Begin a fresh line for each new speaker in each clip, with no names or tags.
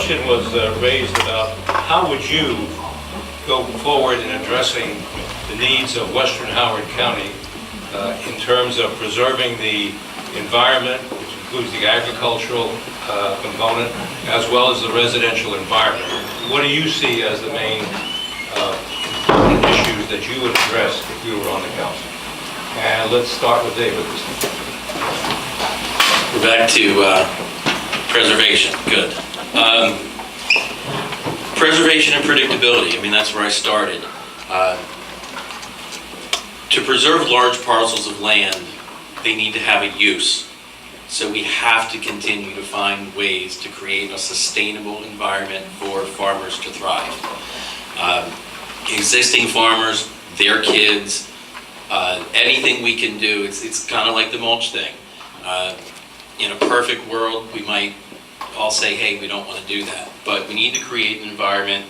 question was raised about how would you go forward in addressing the needs of Western Howard County in terms of preserving the environment, which includes the agricultural component, as well as the residential environment. What do you see as the main important issues that you would address if you were on the council? And let's start with David.
We're back to preservation. Good. Preservation and predictability. I mean, that's where I started. To preserve large parcels of land, they need to have a use. So we have to continue to find ways to create a sustainable environment for farmers to thrive. Existing farmers, their kids, anything we can do, it's kind of like the mulch thing. In a perfect world, we might all say, hey, we don't want to do that. But we need to create an environment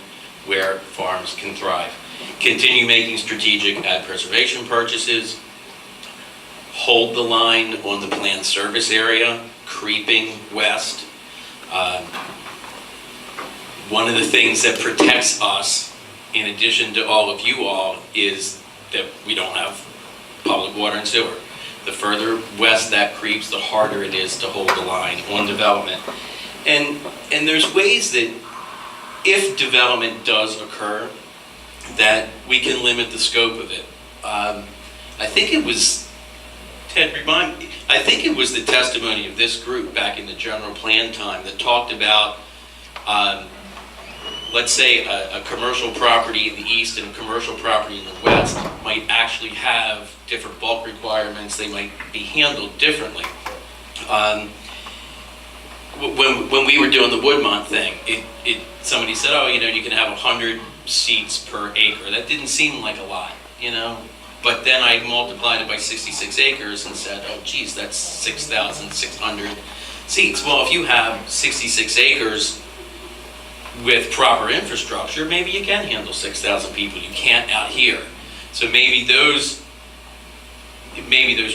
where farms can thrive. Continue making strategic ag preservation purchases. Hold the line on the planned service area, creeping west. One of the things that protects us, in addition to all of you all, is that we don't have public water and sewer. The further west that creeps, the harder it is to hold the line on development. And there's ways that if development does occur, that we can limit the scope of it. I think it was, Ted, remind me, I think it was the testimony of this group back in the general plan time that talked about, let's say a commercial property in the east and a commercial property in the west might actually have different bulk requirements. They might be handled differently. When we were doing the Woodmont thing, somebody said, oh, you know, you can have 100 seats per acre. That didn't seem like a lot, you know? But then I multiplied it by 66 acres and said, oh, geez, that's 6,600 seats. Well, if you have 66 acres with proper infrastructure, maybe you can handle 6,000 people. You can't out here. So maybe those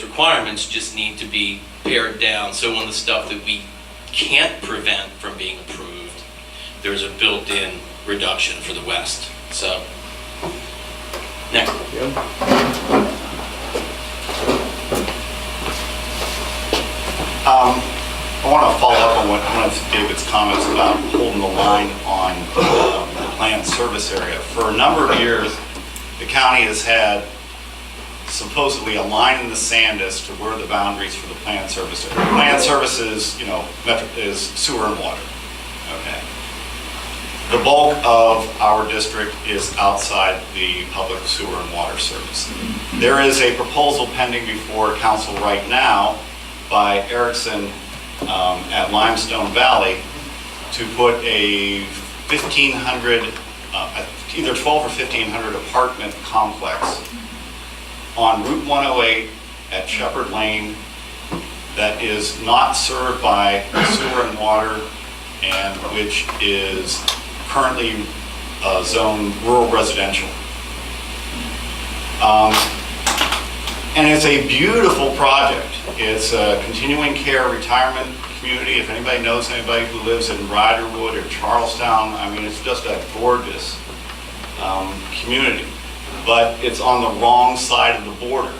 requirements just need to be pared down. So on the stuff that we can't prevent from being approved, there's a built-in reduction for the West. So, next.
I want to follow up on one of David's comments about holding the line on the planned service area. For a number of years, the county has had supposedly a line in the sand as to where the boundaries for the planned service area. Planned services, you know, is sewer and water. Okay. The bulk of our district is outside the public sewer and water service. There is a proposal pending before council right now by Erickson at Limestone Valley to put a 1,500, either 12 or 1,500 apartment complex on Route 108 at Shepherd Lane that is not served by sewer and water and which is currently zoned rural residential. And it's a beautiful project. It's a continuing care retirement community. If anybody knows anybody who lives in Riderwood or Charlestown, I mean, it's just a gorgeous community. But it's on the wrong side of the border.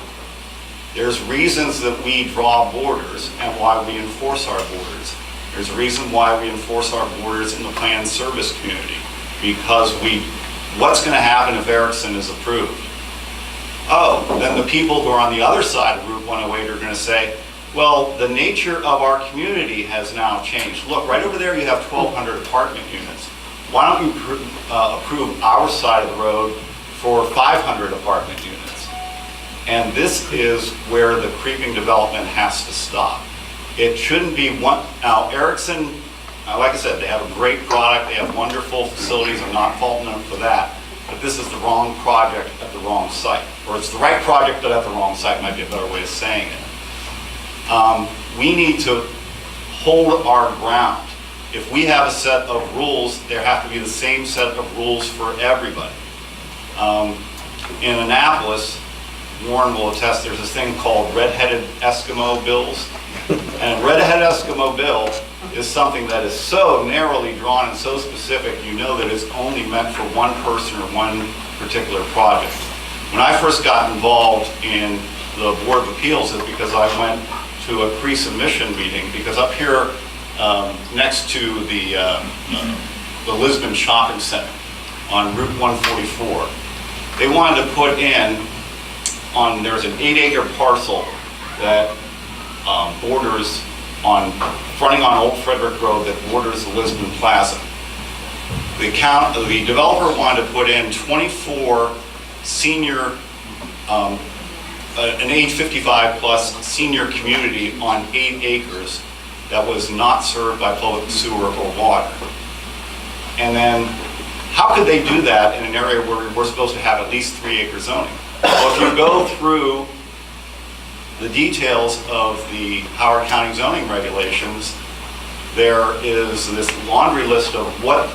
There's reasons that we draw borders and why we enforce our borders. There's a reason why we enforce our borders in the planned service community. Because what's going to happen if Erickson is approved? Oh, then the people who are on the other side of Route 108 are going to say, well, the nature of our community has now changed. Look, right over there you have 1,200 apartment units. Why don't you approve our side of the road for 500 apartment units? And this is where the creeping development has to stop. It shouldn't be one. Now, Erickson, like I said, they have a great product. They have wonderful facilities. I'm not faulting them for that. But this is the wrong project at the wrong site. Or it's the right project but at the wrong site might be a better way of saying it. We need to hold our ground. If we have a set of rules, there have to be the same set of rules for everybody. In Annapolis, Warren will attest, there's this thing called red-headed Eskimo bills. And a red-headed Eskimo bill is something that is so narrowly drawn and so specific, you know that it's only meant for one person or one particular project. When I first got involved in the Board of Appeals is because I went to a pre-submission meeting, because up here next to the Lisbon Shopping Center on Route 144, they wanted to put in, there's an 8-acre parcel that borders fronting on Old Frederick Road that borders the Lisbon Plaza. The developer wanted to put in 24 senior, an age 55 plus senior community on 8 acres that was not served by public sewer or water. And then, how could they do that in an area where we're supposed to have at least 3-acre zoning? Well, if you go through the details of the Howard County zoning regulations, there is this laundry list of what,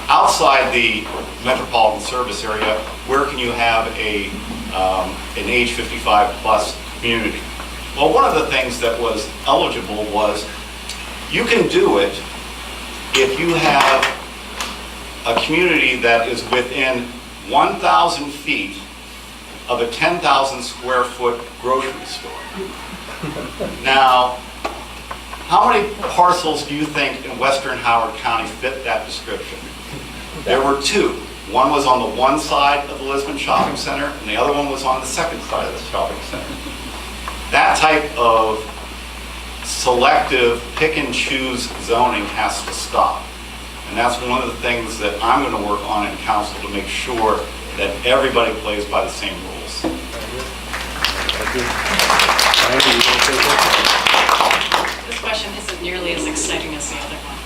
outside the metropolitan service area, where can you have an age 55 plus community? Well, one of the things that was eligible was you can do it if you have a community that is within 1,000 feet of a 10,000 square foot grocery store. Now, how many parcels do you think in western Howard County fit that description? There were 2. One was on the one side of the Lisbon Shopping Center, and the other one was on the second side of the shopping center. That type of selective pick and choose zoning has to stop. And that's one of the things that I'm going to work on in council to make sure that everybody plays by the same rules.
This question isn't nearly as exciting as the other one.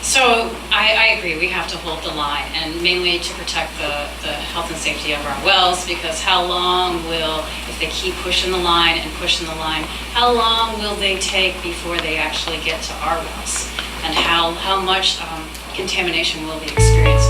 So I agree, we have to hold the line, and mainly to protect the health and safety of our wells, because how long will, if they keep pushing the line and pushing the line, how long will they take before they actually get to our wells? And how much contamination will we experience